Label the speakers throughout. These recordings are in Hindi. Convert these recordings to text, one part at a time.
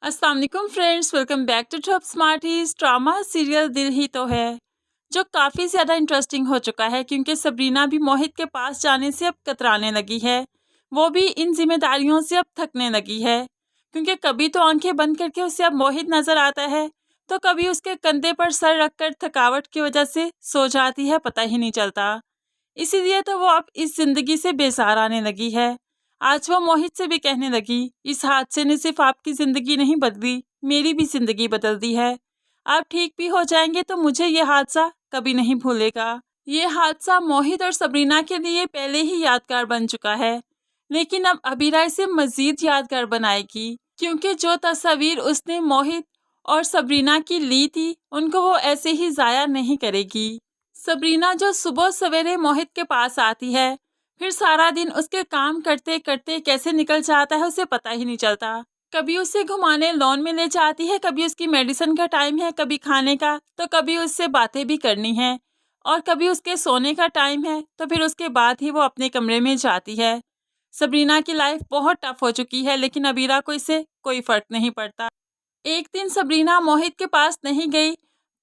Speaker 1: अस्सलाम वालेकुम friends, welcome back to top smarties. Drama serial Dil Hi तो है जो काफ़ी ज़्यादा इंटरेस्टिंग हो चुका है, क्योंकि सबरीना भी मोहित के पास जाने से अब कतराने लगी है। वो भी इन जिम्मेदारियों से अब थकने लगी है, क्योंकि कभी तो आंखें बंद करके उसे अब मोहित नज़र आता है, तो कभी उसके कंधे पर सर रखकर थकावट की वजह से सो जाती है, पता ही नहीं चलता। इसीलिए तो वो अब इस जिंदगी से बेजार आने लगी है। आज वो मोहित से भी कहने लगी, इस हादसे ने सिर्फ आपकी जिंदगी नहीं बदली, मेरी भी जिंदगी बदल दी है। आप ठीक भी हो जाएंगे तो मुझे ये हादसा कभी नहीं भूलेगा। ये हादसा मोहित और सबरीना के लिए पहले ही यादगार बन चुका है, लेकिन अब अबीरा इसे मजीद यादगार बनाएगी, क्योंकि जो तस्वीर उसने मोहित और सबरीना की ली थी, उनको वो ऐसे ही जाया नहीं करेगी। सबरीना जो सुबह सवेरे मोहित के पास आती है, फिर सारा दिन उसके काम करते करते कैसे निकल जाता है उसे पता ही नहीं चलता। कभी उसे घुमाने लॉन में ले जाती है, कभी उसकी मेडिसिन का टाइम है, कभी खाने का, तो कभी उससे बातें भी करनी है, और कभी उसके सोने का टाइम है, तो फिर उसके बाद ही वो अपने कमरे में जाती है। सबरीना की लाइफ बहुत टफ हो चुकी है, लेकिन अबीरा को इससे कोई फर्क नहीं पड़ता। एक दिन सबरीना मोहित के पास नहीं गई,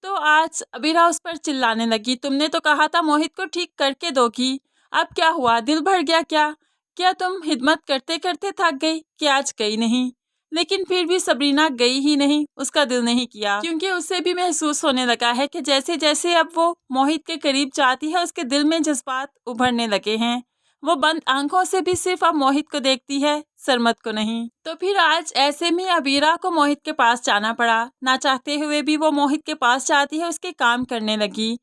Speaker 1: तो आज अबीरा उस पर चिल्लाने लगी, तुमने तो कहा था मोहित को ठीक करके दोगी, अब क्या हुआ, दिल भर गया क्या? क्या तुम हिम्मत करते करते थक गई कि आज गई नहीं? लेकिन फिर भी सबरीना गई ही नहीं, उसका दिल नहीं किया, क्योंकि उसे भी महसूस होने लगा है कि जैसे जैसे अब वो मोहित के करीब जाती है, उसके दिल में जज्बात उभरने लगे हैं। वो बंद आंखों से भी सिर्फ अब मोहित को देखती है, सरमत को नहीं। तो फिर आज ऐसे में अबीरा को मोहित के पास जाना पड़ा। ना चाहते हुए भी वो मोहित के पास जाती है, उसके काम करने लगी।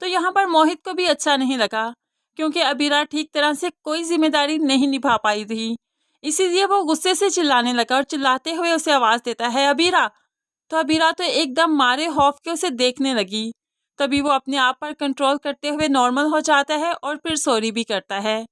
Speaker 1: तो यहाँ पर मोहित को भी अच्छा नहीं लगा, क्योंकि अबीरा ठीक तरह से कोई जिम्मेदारी नहीं निभा पाई थी। इसीलिए वो गुस्से से चिल्लाने लगा और चिल्लाते हुए उसे आवाज़ देता है, अबीरा। तो अबीरा तो एकदम मारे खौफ के उसे देखने लगी। तभी वो अपने आप पर कंट्रोल करते हुए नॉर्मल हो जाता है और फिर सॉरी भी करता है।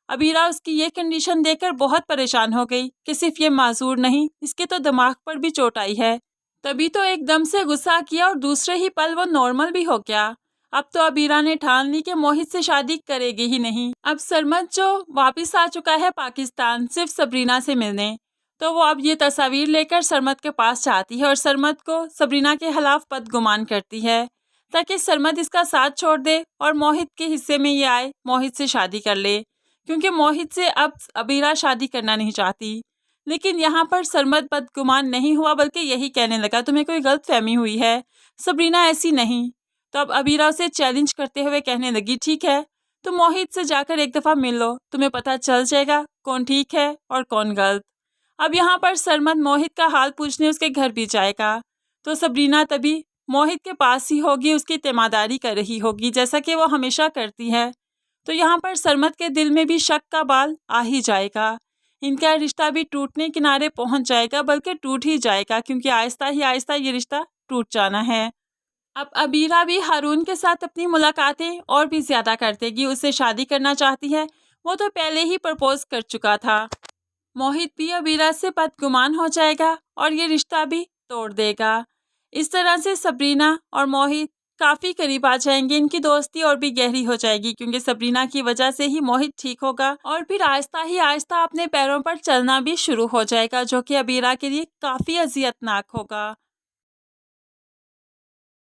Speaker 1: अबीरा उसकी ये कंडीशन देखकर बहुत परेशान हो गई कि सिर्फ ये माजूर नहीं, इसके तो दिमाग पर भी चोट आई है। तभी तो एकदम से गुस्सा किया और दूसरे ही पल वो नॉर्मल भी हो गया। अब तो अबीरा ने ठान ली कि मोहित से शादी करेगी ही नहीं। अब सरमत जो वापस आ चुका है पाकिस्तान सिर्फ सबरीना से मिलने, तो वो अब ये तस्वीर लेकर सरमत के पास जाती है और सरमत को सबरीना के खिलाफ बदगुमान करती है, ताकि सरमत इसका साथ छोड़ दे और मोहित के हिस्से में ये आए, मोहित से शादी कर ले, क्योंकि मोहित से अब अबीरा शादी करना नहीं चाहती। लेकिन यहाँ पर सरमत बदगुमान नहीं हुआ, बल्कि यही कहने लगा, तुम्हें कोई गलतफहमी हुई है, सबरीना ऐसी नहीं। तो अब अबीरा उसे चैलेंज करते हुए कहने लगी, ठीक है, तुम मोहित से जाकर एक दफ़ा मिल लो, तुम्हें पता चल जाएगा कौन ठीक है और कौन गलत। अब यहाँ पर सरमत मोहित का हाल पूछने उसके घर भी जाएगा, तो सबरीना तभी मोहित के पास ही होगी, उसकी तीमारदारी कर रही होगी, जैसा कि वो हमेशा करती है। तो यहाँ पर सरमत के दिल में भी शक का बाल आ ही जाएगा। इनका रिश्ता भी टूटने किनारे पहुँच जाएगा, बल्कि टूट ही जाएगा, क्योंकि आहिस्ता ही आहिस्ता ये रिश्ता टूट जाना है। अब अबीरा भी हारून के साथ अपनी मुलाकातें और भी ज़्यादा कर देगी, उससे शादी करना चाहती है। वो तो पहले ही प्रपोज कर चुका था। मोहित भी अबीरा से बदगुमान हो जाएगा और ये रिश्ता भी तोड़ देगा। इस तरह से सबरीना और मोहित काफ़ी करीब आ जाएंगे, इनकी दोस्ती और भी गहरी हो जाएगी, क्योंकि सबरीना की वजह से ही मोहित ठीक होगा और फिर आहिस्ता ही आहिस्ता अपने पैरों पर चलना भी शुरू हो जाएगा, जो कि अबीरा के लिए काफ़ी अजियतनाक होगा।